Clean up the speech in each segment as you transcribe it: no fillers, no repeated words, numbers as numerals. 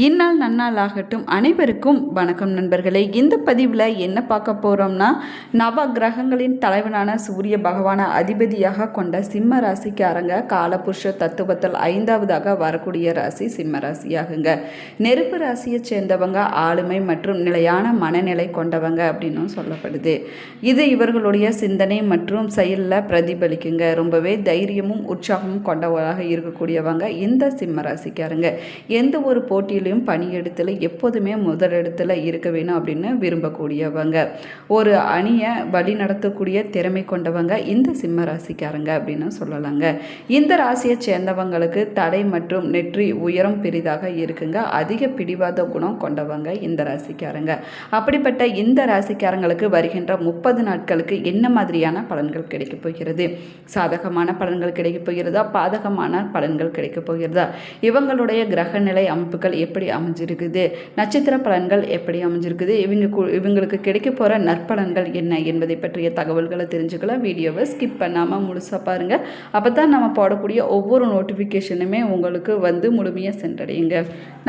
இந்நாள் நன்னாள் ஆகட்டும். அனைவருக்கும் வணக்கம் நண்பர்களே. இந்த பதிவில் என்ன பார்க்க போகிறோம்னா, நவ கிரகங்களின் தலைவனான சூரிய பகவான அதிபதியாக கொண்ட சிம்ம ராசிக்காரங்க காலபுருஷ தத்துவத்தில் 5வதாக வரக்கூடிய ராசி சிம்ம ராசியாகுங்க. நெருப்பு ராசியை சேர்ந்தவங்க ஆளுமை மற்றும் நிலையான மனநிலை கொண்டவங்க அப்படின்னும் சொல்லப்படுது. இது இவர்களுடைய சிந்தனை மற்றும் செயலில் பிரதிபலிக்குங்க. ரொம்பவே தைரியமும் உற்சாகமும் கொண்டவராக இருக்கக்கூடியவங்க இந்த சிம்ம ராசிக்காரங்க. எந்த ஒரு போட்டியில் பணியிடத்தில் எப்போதுமே முதலிடத்தில் இருக்க வேணும் அப்படின்னு விரும்பக்கூடியவங்க. ஒரு அணியை வழி நடத்தக்கூடிய திறமை கொண்டவங்க இந்த சிம்ம ராசிக்காரங்க அப்படின்னு சொல்லலாங்க. இந்த ராசியை சேர்ந்தவங்களுக்கு தடை மற்றும் நெற்றி உயரம் பெரிதாக இருக்குங்க. அதிக பிடிவாத குணம் கொண்டவங்க இந்த ராசிக்காரங்க. அப்படிப்பட்ட இந்த ராசிக்காரங்களுக்கு வருகின்ற 30 நாட்களுக்கு என்ன மாதிரியான பலன்கள் கிடைக்கப் போகிறது? சாதகமான பலன்கள் கிடைக்கப் போகிறதா, பாதகமான பலன்கள் கிடைக்கப் போகிறதா, இவங்களுடைய கிரக நிலை அமைப்புகள் எப்படி அமைஞ்சிருக்குது, நட்சத்திர பலன்கள் எப்படி அமைஞ்சிருக்குது, இவங்களுக்கு கிடைக்க போகிற நற்பலன்கள் என்ன என்பதை பற்றிய தகவல்களை தெரிஞ்சுக்கலாம். வீடியோவை ஸ்கிப் பண்ணாமல் முழுசாக பாருங்கள். அப்போ தான் நம்ம போடக்கூடிய ஒவ்வொரு நோட்டிஃபிகேஷனுமே உங்களுக்கு முழுமையாக சென்றடையுங்க.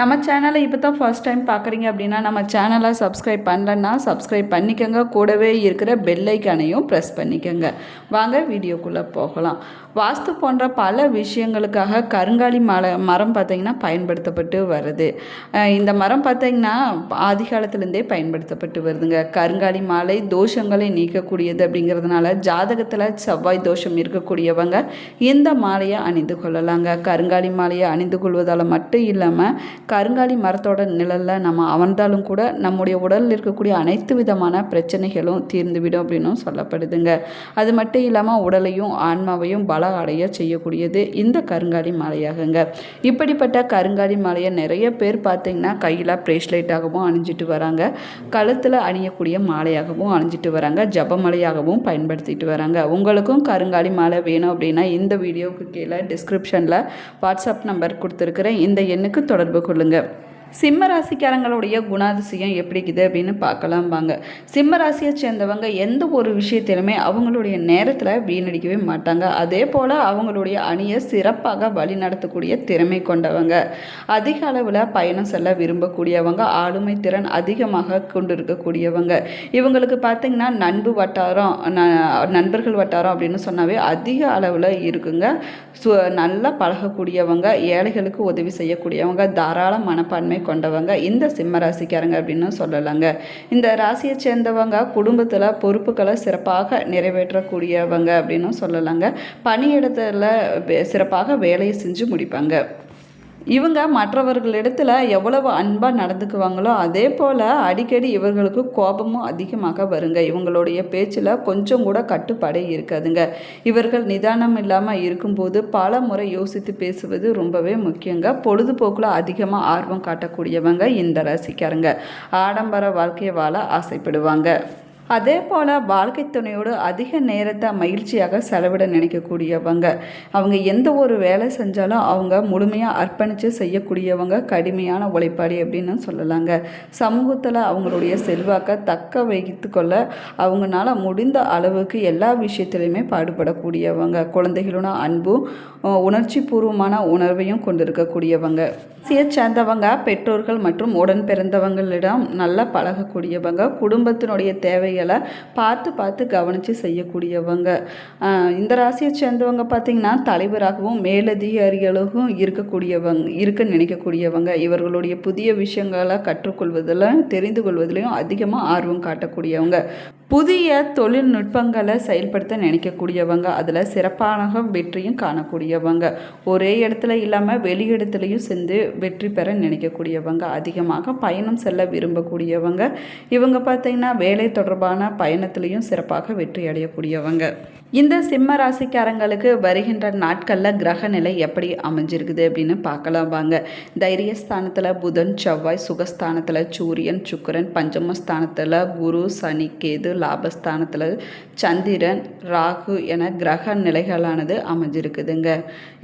நம்ம சேனலை இப்போ தான் ஃபர்ஸ்ட் டைம் பார்க்குறீங்க அப்படின்னா நம்ம சேனலை சப்ஸ்கிரைப் பண்ணலன்னா சப்ஸ்கிரைப் பண்ணிக்கோங்க. கூடவே இருக்கிற பெல் ஐக்கானையும் ப்ரெஸ் பண்ணிக்கோங்க. வாங்க வீடியோக்குள்ளே போகலாம். வாஸ்து போன்ற பல விஷயங்களுக்காக கருங்காலி மரம் பார்த்திங்கன்னா பயன்படுத்தப்பட்டு வருது. இந்த மரம் பார்த்திங்கன்னா ஆதி காலத்துலேருந்தே பயன்படுத்தப்பட்டு வருதுங்க. கருங்காலி மாலை தோஷங்களை நீக்கக்கூடியது அப்படிங்கிறதுனால ஜாதகத்தில் செவ்வாய் தோஷம் இருக்கக்கூடியவங்க இந்த மாலையை அணிந்து கொள்ளலாங்க. கருங்காலி மாலையை அணிந்து கொள்வதால் மட்டும் இல்லாமல் கருங்காலி மரத்தோட நிழலில் நம்ம அமர்ந்தாலும் கூட நம்முடைய உடலில் இருக்கக்கூடிய அனைத்து விதமான பிரச்சனைகளும் தீர்ந்துவிடும் அப்படின்னும் சொல்லப்படுதுங்க. அது மட்டும் இல்லாமல் உடலையும் ஆன்மாவையும் பல அடைய செய்யக்கூடியது இந்த கருங்காலி மாலையாகுங்க. இப்படிப்பட்ட கருங்காலி மாலையை நிறைய பேர் பார்த்திங்கன்னா கையில் பிரேஸ்லைட்டாகவும் அணிஞ்சிட்டு வராங்க, கழுத்தில் அணியக்கூடிய மாலையாகவும் அணிஞ்சிட்டு வராங்க, ஜபமலையாகவும் பயன்படுத்திட்டு வராங்க. உங்களுக்கும் கருங்காலி மாலை வேணும் அப்படின்னா இந்த வீடியோவுக்கு கீழே டிஸ்கிரிப்ஷனில் வாட்ஸ்அப் நம்பர் கொடுத்துருக்குறேன். இந்த எண்ணுக்கு தொடர்பு கொள்ளுங்கள். சிம்ம ராசிக்காரங்களுடைய குணாதிசயம் எப்படி இருக்குது அப்படின்னு பார்க்கலாம் வாங்க. சிம்ம ராசியை சேர்ந்தவங்க எந்த ஒரு விஷயத்திலுமே அவங்களுடைய நேரத்தில் வீணடிக்கவே மாட்டாங்க. அதே போல் அவங்களுடைய அணியை சிறப்பாக வழி நடத்தக்கூடிய திறமை கொண்டவங்க. அதிக அளவில் பயணம் செல்ல விரும்பக்கூடியவங்க, ஆளுமை திறன் அதிகமாக கொண்டு இருக்கக்கூடியவங்க. இவங்களுக்கு பார்த்திங்கன்னா நண்பர்கள் வட்டாரம் அப்படின்னு சொன்னாவே அதிக அளவில் இருக்குங்க. நல்லா பழகக்கூடியவங்க, ஏழைகளுக்கு உதவி செய்யக்கூடியவங்க, தாராள மனப்பான்மை கொண்டவங்க இந்த சிம்ம ராசிக்காரங்க அப்படின்னு சொல்லலாங்க. இந்த ராசியை சேர்ந்தவங்க குடும்பத்தில் பொறுப்புகளை சிறப்பாக நிறைவேற்றக்கூடியவங்க அப்படின்னு சொல்லலாங்க. பணியிடத்தில் சிறப்பாக வேலையை செஞ்சு முடிப்பாங்க. இவங்க மற்றவர்களிடத்தில் எவ்வளவு அன்பாக நடந்துக்குவாங்களோ அதே போல் அடிக்கடி இவர்களுக்கு கோபமும் அதிகமாக வருங்க. இவங்களுடைய பேச்சில் கொஞ்சம் கூட கட்டுப்பாடே இருக்காதுங்க. இவர்கள் நிதானம் இல்லாமல் இருக்கும்போது பல முறை யோசித்து பேசுவது ரொம்பவே முக்கியங்க. பொழுதுபோக்கில் அதிகமாக ஆர்வம் காட்டக்கூடியவங்க இந்த ராசிக்காரங்க. ஆடம்பர வாழ்க்கையை வாழ ஆசைப்படுவாங்க. அதே போல் வாழ்க்கை துணையோடு அதிக நேரத்தை மகிழ்ச்சியாக செலவிட நினைக்கக்கூடியவங்க. அவங்க எந்த ஒரு வேலை செஞ்சாலும் அவங்க முழுமையாக அர்ப்பணித்து செய்யக்கூடியவங்க, கடுமையான உழைப்பாளி அப்படின்னு சொல்லலாங்க. சமூகத்தில் அவங்களுடைய செல்வாக்கை தக்க வைத்து கொள்ள அவங்களால முடிந்த அளவுக்கு எல்லா விஷயத்துலையுமே பாடுபடக்கூடியவங்க. குழந்தைகளோட அன்பும் உணர்ச்சி பூர்வமான உணர்வையும் கொண்டிருக்கக்கூடியவங்க. சேர்ந்தவங்க பெற்றோர்கள் மற்றும் உடன் பிறந்தவங்களிடம் நல்லா பழகக்கூடியவங்க. குடும்பத்தினுடைய தேவைகளை பார்த்து கவனித்து செய்யக்கூடியவங்க. இந்த ராசியை சேர்ந்தவங்க பார்த்திங்கன்னா தலைவராகவும் மேலதிகாரிகளுக்கும் இருக்க நினைக்கக்கூடியவங்க. இவர்களுடைய புதிய விஷயங்களை கற்றுக்கொள்வதில் தெரிந்து கொள்வதிலையும் அதிகமாக ஆர்வம் காட்டக்கூடியவங்க. புதிய தொழில்நுட்பங்களை செயல்படுத்த நினைக்கக்கூடியவங்க. அதில் சிறப்பான வெற்றியும் காணக்கூடியவங்க. ஒரே இடத்துல இல்லாமல் வெளி இடத்துலையும் சேர்ந்து வெற்றி பெற நினைக்கக்கூடியவங்க. அதிகமாக பயணம் செல்ல விரும்பக்கூடியவங்க. இவங்க பார்த்திங்கன்னா வேலை தொடர்பான பயணத்திலையும் சிறப்பாக வெற்றி அடையக்கூடியவங்க. இந்த சிம்ம ராசிக்காரங்களுக்கு வருகின்ற நாட்களில் கிரக நிலை எப்படி அமைஞ்சிருக்குது அப்படின்னு பார்க்கலாம் வாங்க. தைரியஸ்தானத்தில் புதன், செவ்வாய், சுகஸ்தானத்தில் சூரியன், சுக்கிரன், பஞ்சமஸ்தானத்தில் குரு, சனி, கேது, லாபஸ்தானத்தில் சந்திரன், ராகு என கிரக நிலைகளானது அமைஞ்சிருக்குதுங்க.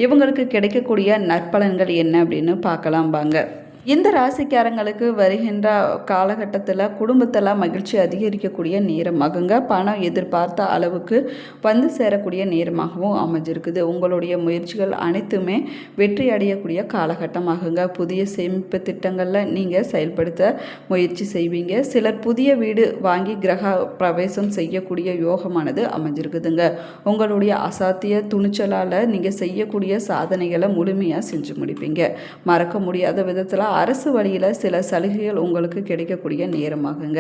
இவங்களுக்கு கிடைக்கக்கூடிய நற்பலன்கள் என்ன அப்படின்னு பார்க்கலாம் வாங்க. இந்த ராசிக்காரங்களுக்கு வருகின்ற காலகட்டத்தில் குடும்பத்தில் மகிழ்ச்சி அதிகரிக்கக்கூடிய நேரமாகுங்க. பணம் எதிர்பார்த்த அளவுக்கு வந்து சேரக்கூடிய நேரமாகவும் அமைஞ்சிருக்குது. உங்களுடைய முயற்சிகள் அனைத்துமே வெற்றி அடையக்கூடிய காலகட்டமாகுங்க. புதிய சேமிப்பு திட்டங்களில் நீங்கள் செயல்படுத்த முயற்சி செய்வீங்க. சிலர் புதிய வீடு வாங்கி கிரக பிரவேசம் செய்யக்கூடிய யோகமானது அமைஞ்சிருக்குதுங்க. உங்களுடைய அசாத்திய துணிச்சலால் நீங்கள் செய்யக்கூடிய சாதனைகளை முழுமையாக செஞ்சு முடிப்பீங்க. மறக்க முடியாத விதத்தில் அரசு வழியில் சில சலுகைகள் உங்களுக்கு கிடைக்கக்கூடிய நேரமாகுங்க.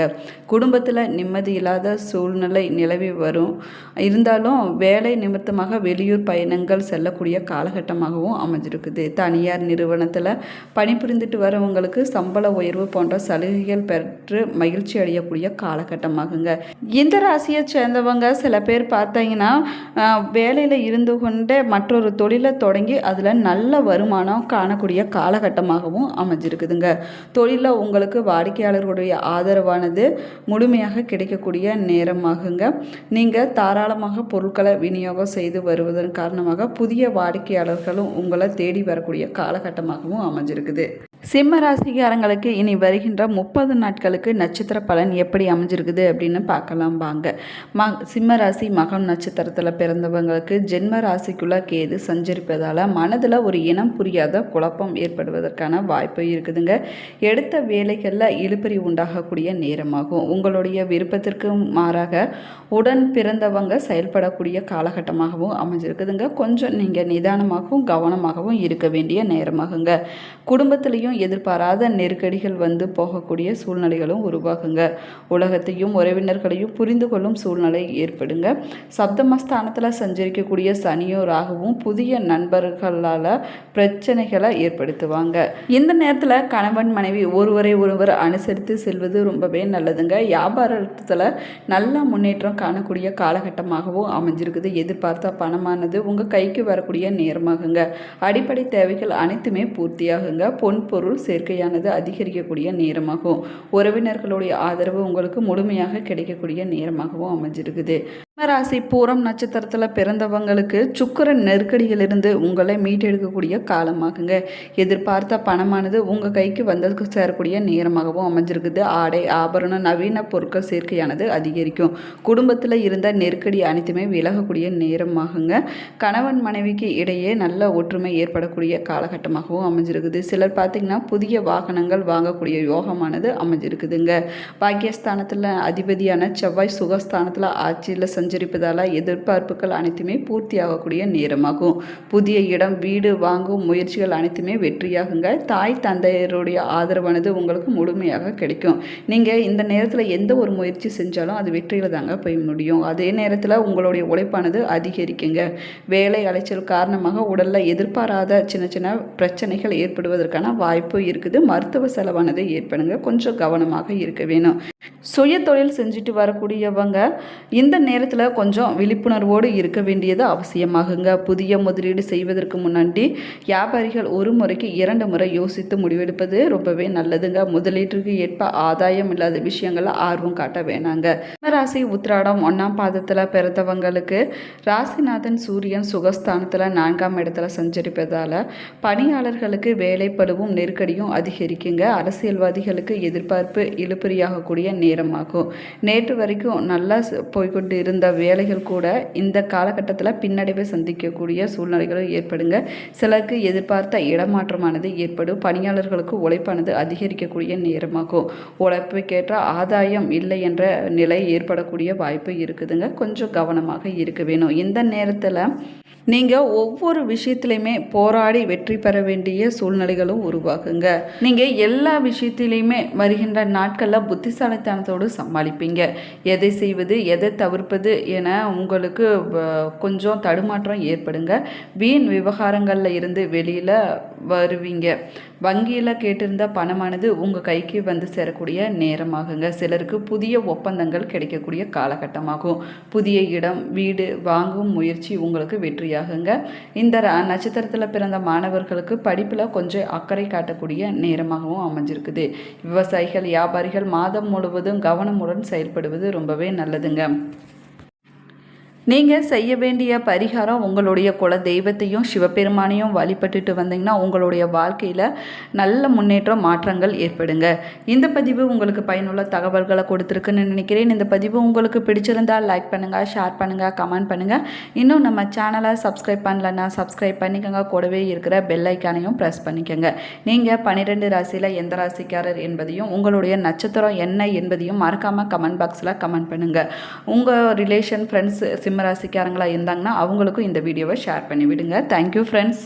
குடும்பத்தில் நிம்மதி இல்லாத சூழ்நிலை நிலவி வரும். இருந்தாலும் வேலை நிமித்தமாக வெளியூர் பயணங்கள் செல்லக்கூடிய காலகட்டமாகவும் அமைஞ்சிருக்குது. தனியார் நிறுவனத்தில் பணிபுரிந்துட்டு வரவங்களுக்கு சம்பள உயர்வு போன்ற சலுகைகள் பெற்று மகிழ்ச்சி அடையக்கூடிய காலகட்டமாகுங்க. இந்த ராசியை சேர்ந்தவங்க சில பேர் பார்த்தீங்கன்னா வேலையில் இருந்து கொண்டே மற்றொரு தொழிலை தொடங்கி அதில் நல்ல வருமானம் காணக்கூடிய காலகட்டமாகவும் அமைஞ்சிருக்குதுங்க. தொழிலில் உங்களுக்கு வாடிக்கையாளர்களுடைய ஆதரவானது முழுமையாக கிடைக்கக்கூடிய நேரமாகுங்க. நீங்கள் தாராளமாக பொருட்களை விநியோகம் செய்து வருவதன் காரணமாக புதிய வாடிக்கையாளர்களும் உங்களை தேடி வரக்கூடிய காலகட்டமாகவும் அமைஞ்சிருக்குது. சிம்ம ராசிக்காரங்களுக்கு இனி வருகின்ற 30 நாட்களுக்கு நட்சத்திர பலன் எப்படி அமைஞ்சிருக்குது அப்படின்னு பார்க்கலாம் வாங்க. சிம்ம ராசி மகம் நட்சத்திரத்தில் பிறந்தவங்களுக்கு ஜென்ம ராசிக்குள்ளே கேது சஞ்சரிப்பதால் மனதில் ஒரு இனம் புரியாத குழப்பம் ஏற்படுவதற்கான வாய்ப்பு இருக்குதுங்க. எடுத்த வேலைகளில் இழுபறி உண்டாகக்கூடிய நேரமாகும். உங்களுடைய விருப்பத்திற்கு மாறாக உடன் பிறந்தவங்க செயல்படக்கூடிய காலகட்டமாகவும் அமைஞ்சிருக்குதுங்க. கொஞ்சம் நீங்கள் நிதானமாகவும் கவனமாகவும் இருக்க வேண்டிய நேரமாகுங்க. குடும்பத்திலையும் எதிர்பாராத நெருக்கடிகள் வந்து போகக்கூடிய சூழ்நிலைகளும் உருவாகுங்க. உலகத்தையும் உறவினர்களையும் புரிந்து கொள்ளும் சூழ்நிலை ஏற்படுங்க. சப்தமஸ்தானத்தில் சஞ்சரிக்கக்கூடிய சனியோ ராகுவும் புதிய நண்பர்களால் பிரச்சனைகளை ஏற்படுத்துவாங்க. இந்த நேரத்தில் கணவன் மனைவி ஒருவரை ஒருவர் அனுசரித்து செல்வது ரொம்பவே நல்லதுங்க. வியாபாரத்தில் நல்ல முன்னேற்றம் காணக்கூடிய காலகட்டமாகவும் அமைஞ்சிருக்குது. எதிர்பார்த்த பணமானது உங்கள் கைக்கு வரக்கூடிய நேரமாகுங்க. அடிப்படை தேவைகள் அனைத்துமே பூர்த்தியாகுங்க. பொன் பொருள் சேர்க்கையானது அதிகரிக்கக்கூடிய நேரமாகும். உறவினர்களுடைய ஆதரவு உங்களுக்கு முழுமையாக கிடைக்கக்கூடிய நேரமாகவும் அமைஞ்சிருக்குது. ராசி பூரம் நட்சத்திரத்தில் பிறந்தவங்களுக்கு சுக்கிரன் நெருக்கடியிலிருந்து உங்களை மீட்டெடுக்கக்கூடிய காலமாகுங்க. எதிர்பார்த்த பணமானது உங்கள் கைக்கு வந்து சேரக்கூடிய நேரமாகவும் அமைஞ்சிருக்குது. ஆடை ஆபரணம் நவீன பொருட்கள் சேர்க்கையானது அதிகரிக்கும். குடும்பத்தில் இருந்த நெருக்கடி அனைத்துமே விலகக்கூடிய நேரமாகுங்க. கணவன் மனைவிக்கு இடையே நல்ல ஒற்றுமை ஏற்படக்கூடிய காலகட்டமாகவும் அமைஞ்சிருக்குது. சிலர் பார்த்திங்கன்னா புதிய வாகனங்கள் வாங்கக்கூடிய யோகமானது அமைஞ்சிருக்குதுங்க. பாக்கியஸ்தானத்தில் அதிபதியான செவ்வாய் சுகஸ்தானத்தில் ஆட்சியில் சஞ்சரிப்பதால் எதிர்பார்ப்புகள் அனைத்துமே பூர்த்தியாகக்கூடிய நேரமாகும். புதிய இடம் வீடு வாங்கும் முயற்சிகள் அனைத்துமே வெற்றியாகுங்க. தாய் தந்தையருடைய ஆதரவானது உங்களுக்கு முழுமையாக கிடைக்கும். நீங்கள் இந்த நேரத்தில் எந்த ஒரு முயற்சி செஞ்சாலும் அது வெற்றியில் தாங்க போய் முடியும். அதே நேரத்தில் உங்களுடைய உழைப்பானது அதிகரிக்குங்க. வேலை அலைச்சல் காரணமாக உடலில் எதிர்பாராத சின்ன சின்ன பிரச்சனைகள் ஏற்படுவதற்கான வாய்ப்பு இருக்குது. மருத்துவ செலவானது ஏற்படுங்க. கொஞ்சம் கவனமாக இருக்க வேணும். சுய தொழில் செஞ்சுட்டு வரக்கூடியவங்க இந்த நேரத்தில் கொஞ்சம் விழிப்புணர்வோடு இருக்க வேண்டியது அவசியமாகுங்க. புதிய முதலீடு செய்வதற்கு முன்னாடி வியாபாரிகள் ஒரு முறைக்கு 2 முறை யோசித்து முடிவெடுப்பது ரொம்பவே நல்லதுங்க. முதலீட்டுக்கு ஏற்ப ஆதாயம் இல்லாத விஷயங்களில் ஆர்வம் காட்ட வேணாங்க. ராசி உத்திராடம் 1ஆம் பாதத்தில் பிறந்தவங்களுக்கு ராசிநாதன் சூரியன் சுகஸ்தானத்தில் 4ஆம் இடத்துல சஞ்சரிப்பதால் பணியாளர்களுக்கு வேலைப்படுவும் நெருக்கடியும் அதிகரிக்குங்க. அரசியல்வாதிகளுக்கு எதிர்பார்ப்பு இழுபறியாகக்கூடிய நேரமாகும். நேற்று வரைக்கும் நல்லா போய்கொண்டு இருந்த வேலைகள் கூட இந்த காலகட்டத்தில் பின்னடைவை சந்திக்கக்கூடிய சூழ்நிலைகளும் ஏற்படுங்க. சிலருக்கு எதிர்பார்த்த இடமாற்றமானது ஏற்படும். பணியாளர்களுக்கு உழைப்பானது அதிகரிக்கக்கூடிய நேரமாகும். உழைப்புக்கேற்ற ஆதாயம் இல்லை என்ற நிலை ஏற்படக்கூடிய வாய்ப்பு இருக்குதுங்க. கொஞ்சம் கவனமாக இருக்க வேணும். இந்த நேரத்தில் நீங்கள் ஒவ்வொரு விஷயத்துலையுமே போராடி வெற்றி பெற வேண்டிய சூழ்நிலைகளும் உருவாகுங்க. நீங்கள் எல்லா விஷயத்திலையுமே வருகின்ற நாட்களில் புத்திசாலித்தனத்தோடு சமாளிப்பீங்க. எதை செய்வது எதை தவிர்ப்பது என உங்களுக்கு கொஞ்சம் தடுமாற்றம் ஏற்படுங்க. வீண் விவகாரங்களில் இருந்து வெளியில் வருவீங்க. வங்கியில் கேட்டிருந்த பணமானது உங்கள் கைக்கு வந்து சேரக்கூடிய நேரமாகுங்க. சிலருக்கு புதிய ஒப்பந்தங்கள் கிடைக்கக்கூடிய காலகட்டமாகும். புதிய இடம் வீடு வாங்கும் முயற்சி உங்களுக்கு வெற்றியாகுங்க. இந்த நட்சத்திரத்தில் பிறந்த மாணவர்களுக்கு படிப்பில் கொஞ்சம் அக்கறை காட்டக்கூடிய நேரமாகவும் அமைஞ்சிருக்குது. விவசாயிகள் வியாபாரிகள் மாதம் முழுவதும் கவனமுடன் செயல்படுவது ரொம்பவே நல்லதுங்க. நீங்கள் செய்ய வேண்டிய பரிகாரம் உங்களுடைய குல தெய்வத்தையும் சிவபெருமானையும் வழிபட்டுட்டு வந்தீங்கன்னா உங்களுடைய வாழ்க்கையில் நல்ல முன்னேற்றம் மாற்றங்கள் ஏற்படுங்க. இந்த பதிவு உங்களுக்கு பயனுள்ள தகவல்களை கொடுத்துருக்குன்னு நினைக்கிறேன். இந்த பதிவு உங்களுக்கு பிடிச்சிருந்தால் லைக் பண்ணுங்கள், ஷேர் பண்ணுங்கள், கமெண்ட் பண்ணுங்கள். இன்னும் நம்ம சேனலை சப்ஸ்கிரைப் பண்ணலன்னா சப்ஸ்கிரைப் பண்ணிக்கோங்க. கூடவே இருக்கிற பெல் ஐக்கானையும் ப்ரெஸ் பண்ணிக்கோங்க. நீங்கள் 12 ராசியில் எந்த ராசிக்காரர் என்பதையும் உங்களுடைய நட்சத்திரம் என்ன என்பதையும் மறக்காமல் கமெண்ட் பாக்ஸில் கமெண்ட் பண்ணுங்கள். உங்கள் ரிலேஷன் ஃப்ரெண்ட்ஸ் சிம்ம ராசிக்காரங்களாக இருந்தாங்கன்னா அவங்களுக்கும் இந்த வீடியோவை ஷேர் பண்ணி விடுங்க. Thank you friends.